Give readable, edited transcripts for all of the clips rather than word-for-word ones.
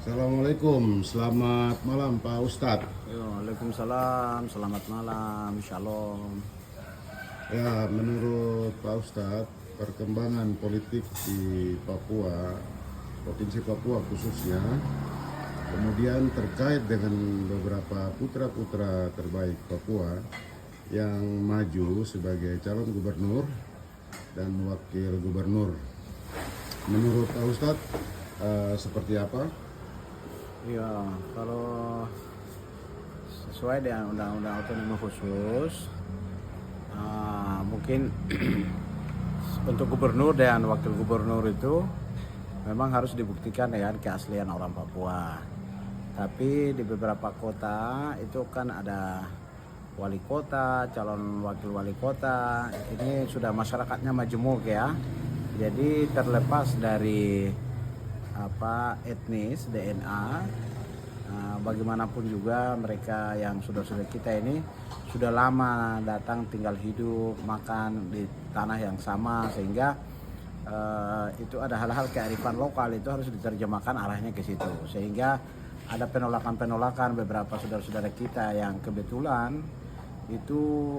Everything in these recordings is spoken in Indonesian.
Assalamualaikum, selamat malam Pak Ustadz. Waalaikumsalam, selamat malam, shalom. Ya, menurut Pak Ustadz, perkembangan politik di Papua, Provinsi Papua khususnya, kemudian terkait dengan beberapa putra-putra terbaik Papua yang maju sebagai calon gubernur dan wakil gubernur. Menurut Pak Ustadz, seperti apa? Ya, kalau sesuai dengan Undang-Undang Otonomi Khusus, mungkin untuk gubernur dan wakil gubernur itu memang harus dibuktikan dengan keaslian orang Papua. Tapi di beberapa kota itu kan ada wali kota, calon wakil wali kota. Ini sudah masyarakatnya majemuk ya. Jadi terlepas dari etnis, DNA, bagaimanapun juga mereka yang sudah kita ini sudah lama datang tinggal hidup, makan di tanah yang sama, sehingga itu ada hal-hal kearifan lokal itu harus diterjemahkan arahnya ke situ, sehingga ada penolakan beberapa saudara-saudara kita yang kebetulan itu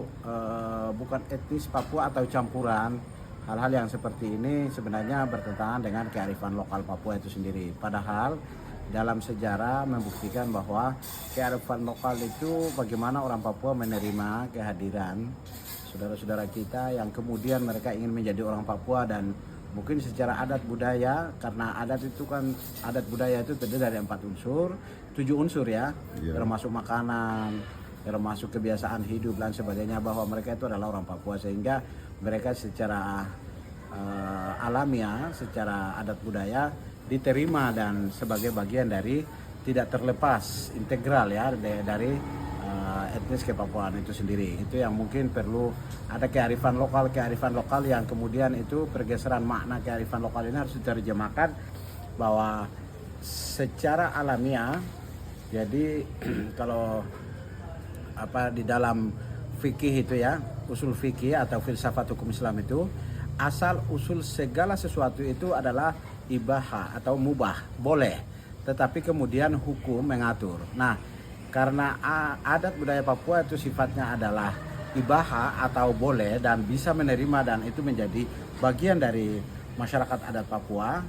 bukan etnis Papua atau campuran. Hal-hal yang seperti ini sebenarnya bertentangan dengan kearifan lokal Papua itu sendiri. Padahal dalam sejarah membuktikan bahwa kearifan lokal itu bagaimana orang Papua menerima kehadiran saudara-saudara kita yang kemudian mereka ingin menjadi orang Papua, dan mungkin secara adat budaya, karena adat budaya itu terdiri dari 7 unsur ya, termasuk makanan, termasuk kebiasaan hidup dan sebagainya, bahwa mereka itu adalah orang Papua, sehingga mereka secara alamiah, secara adat budaya diterima dan sebagai bagian dari, tidak terlepas integral ya dari etnis Kepapuaan itu sendiri. Itu yang mungkin perlu ada kearifan lokal yang kemudian itu pergeseran makna kearifan lokal ini harus diterjemahkan bahwa secara alamiah. Jadi kalau di dalam fikih itu ya, usul fikih atau filsafat hukum Islam itu, asal usul segala sesuatu itu adalah ibaha atau mubah, boleh, tetapi kemudian hukum mengatur. Nah, karena adat budaya Papua itu sifatnya adalah ibaha atau boleh dan bisa menerima, dan itu menjadi bagian dari masyarakat adat Papua.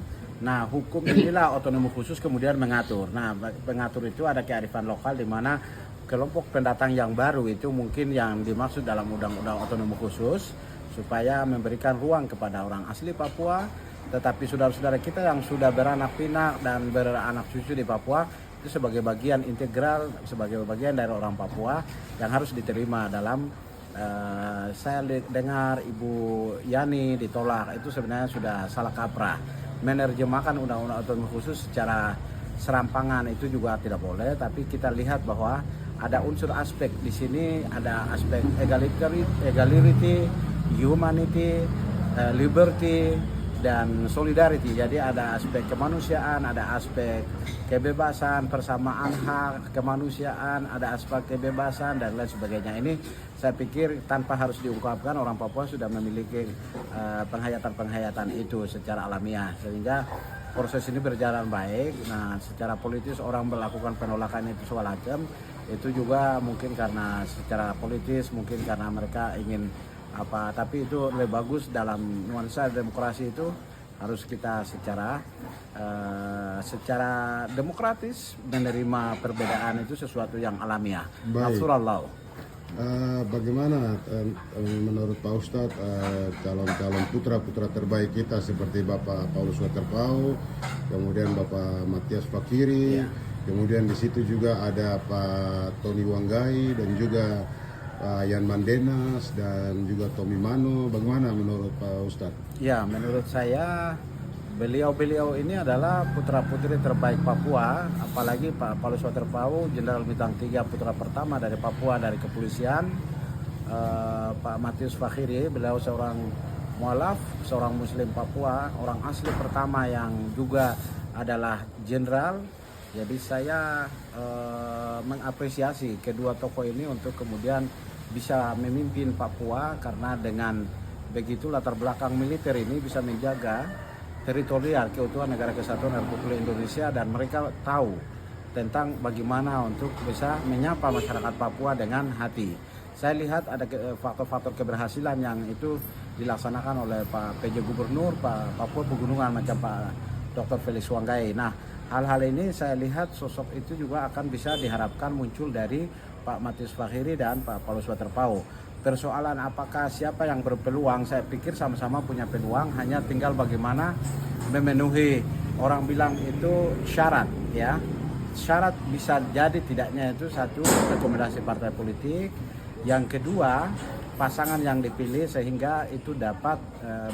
Nah, hukum inilah otonomi khusus kemudian mengatur. Nah, pengatur itu ada kearifan lokal, di mana kelompok pendatang yang baru itu mungkin yang dimaksud dalam Undang-Undang Otonomi Khusus, supaya memberikan ruang kepada orang asli Papua, tetapi saudara-saudara kita yang sudah beranak pinak dan beranak cucu di Papua itu sebagai bagian integral, sebagai bagian dari orang Papua yang harus diterima dalam saya dengar Ibu Yani ditolak, itu sebenarnya sudah salah kaprah. Menerjemahkan Undang-Undang Otonomi Khusus secara serampangan itu juga tidak boleh, tapi kita lihat bahwa ada unsur aspek di sini, ada aspek equality, humanity, liberty, dan solidarity. Jadi ada aspek kemanusiaan, ada aspek kebebasan, persamaan hak, kemanusiaan, ada aspek kebebasan dan lain sebagainya. Ini saya pikir tanpa harus diungkapkan, orang Papua sudah memiliki penghayatan itu secara alamiah, sehingga proses ini berjalan baik. Nah, secara politis orang melakukan penolakan itu segala macam, itu juga mungkin karena secara politis, mungkin karena mereka ingin tapi itu lebih bagus dalam nuansa demokrasi. Itu harus kita secara demokratis menerima perbedaan, itu sesuatu yang alamiah. Naturallah. Bagaimana menurut Pak Ustadz calon-calon putra-putra terbaik kita seperti Bapak Paulus Waterpau, kemudian Bapak Matias Fakiri, kemudian di situ juga ada Pak Tony Wanggai dan juga Pak Yan Mandenas dan juga Tommy Mano. Bagaimana menurut Pak Ustadz? Ya, menurut saya beliau ini adalah putra-putri terbaik Papua, apalagi Pak Paulus Waterpau, Jenderal Bintang 3, putra pertama dari Papua dari kepolisian. Pak Matius Fakiri, beliau seorang mualaf, seorang muslim Papua, orang asli pertama yang juga adalah jenderal. Jadi saya mengapresiasi kedua tokoh ini untuk kemudian bisa memimpin Papua, karena dengan begitu latar belakang militer ini bisa menjaga teritorial keutuhan negara kesatuan Republik Indonesia, dan mereka tahu tentang bagaimana untuk bisa menyapa masyarakat Papua dengan hati. Saya lihat ada faktor-faktor keberhasilan yang itu dilaksanakan oleh Pak PJ Gubernur Pak Papua Pegunungan macam Pak Dr. Felix Wanggai. Nah, hal-hal ini saya lihat sosok itu juga akan bisa diharapkan muncul dari Pak Matius Fakhiri dan Pak Paulus Waterpauw. Persoalan apakah siapa yang berpeluang, saya pikir sama-sama punya peluang, hanya tinggal bagaimana memenuhi, orang bilang itu syarat ya. Syarat bisa jadi tidaknya itu satu, rekomendasi partai politik. Yang kedua, pasangan yang dipilih sehingga itu dapat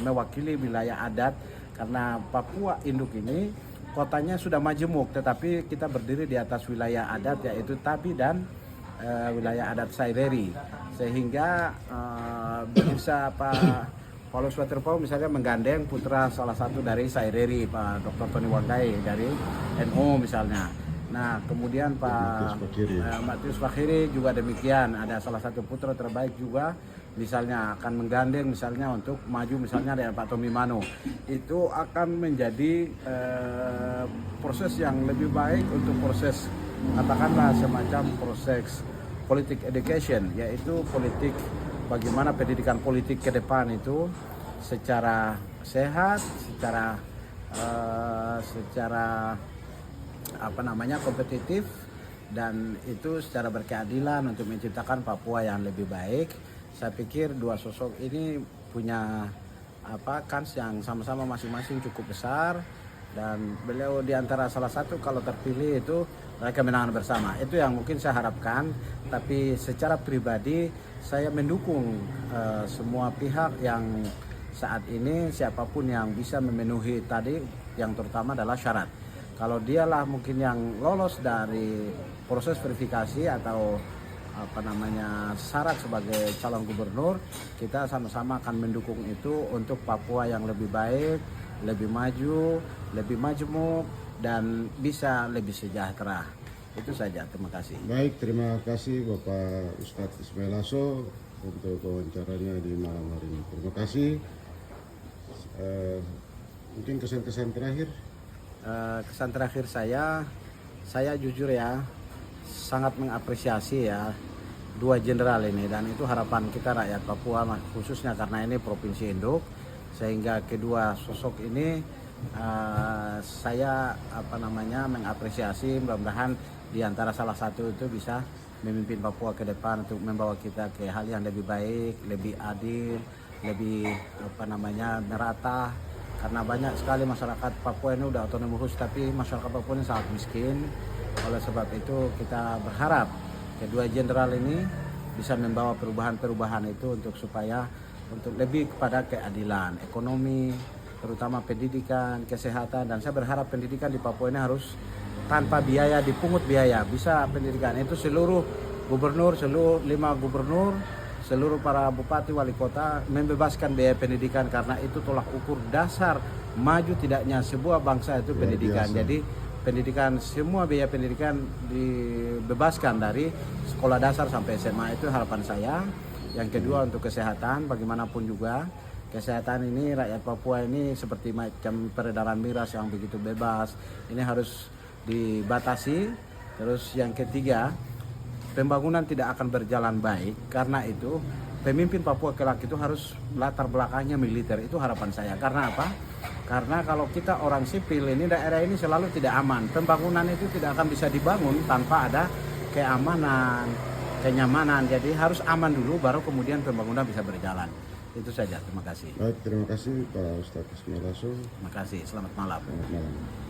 mewakili wilayah adat, karena Papua Induk ini kotanya sudah majemuk, tetapi kita berdiri di atas wilayah adat yaitu Tabi dan wilayah adat Saireri, sehingga bisa Pak Paulus Waterpauw misalnya menggandeng putra salah satu dari Saireri, Pak Dr. Tony Wanggai dari NU misalnya. Nah, kemudian Pak Matius Fakhiri juga demikian, ada salah satu putra terbaik juga misalnya akan menggandeng misalnya untuk maju misalnya dari Pak Tommy Mano. Itu akan menjadi proses yang lebih baik untuk proses, katakanlah semacam proses politik education, yaitu politik bagaimana pendidikan politik ke depan itu secara sehat, secara kompetitif, dan itu secara berkeadilan untuk menciptakan Papua yang lebih baik. Saya pikir dua sosok ini punya kans yang sama-sama masing-masing cukup besar, dan beliau diantara salah satu kalau terpilih itu mereka kemenangan bersama. Itu yang mungkin saya harapkan, tapi secara pribadi saya mendukung semua pihak yang saat ini siapapun yang bisa memenuhi tadi, yang terutama adalah syarat. Kalau dialah mungkin yang lolos dari proses verifikasi atau syarat sebagai calon gubernur, kita sama-sama akan mendukung itu untuk Papua yang lebih baik, lebih maju, lebih majemuk, dan bisa lebih sejahtera. Itu saja, terima kasih. Baik, terima kasih Bapak Ustadz Ismail Aso untuk wawancaranya di malam hari ini. Terima kasih. Mungkin kesan-kesan terakhir. Kesan terakhir saya jujur ya sangat mengapresiasi ya dua jenderal ini, dan itu harapan kita rakyat Papua khususnya karena ini provinsi induk, sehingga kedua sosok ini saya mengapresiasi. Mudah-mudahan di antara salah satu itu bisa memimpin Papua ke depan untuk membawa kita ke hal yang lebih baik, lebih adil, lebih merata. Karena banyak sekali masyarakat Papua ini udah otonomi khusus, tapi masyarakat Papua ini sangat miskin. Oleh sebab itu kita berharap kedua jenderal ini bisa membawa perubahan-perubahan itu supaya lebih kepada keadilan ekonomi, terutama pendidikan, kesehatan. Dan saya berharap pendidikan di Papua ini harus tanpa biaya, dipungut biaya. Bisa pendidikan itu seluruh gubernur, seluruh 5 gubernur, seluruh para bupati, wali kota membebaskan biaya pendidikan, karena itu tolak ukur dasar maju tidaknya sebuah bangsa itu pendidikan. Jadi pendidikan, semua biaya pendidikan dibebaskan dari sekolah dasar sampai SMA, itu harapan saya. Yang kedua untuk kesehatan, bagaimanapun juga kesehatan ini rakyat Papua ini seperti macam peredaran miras yang begitu bebas, ini harus dibatasi. Terus yang ketiga, pembangunan tidak akan berjalan baik, karena itu pemimpin Papua kelak itu harus latar belakangnya militer. Itu harapan saya. Karena apa? Karena kalau kita orang sipil ini, daerah ini selalu tidak aman. Pembangunan itu tidak akan bisa dibangun tanpa ada keamanan, kenyamanan. Jadi harus aman dulu, baru kemudian pembangunan bisa berjalan. Itu saja. Terima kasih. Baik, terima kasih Pak Ustadz Ismail Aso. Terima kasih. Selamat malam. Selamat malam.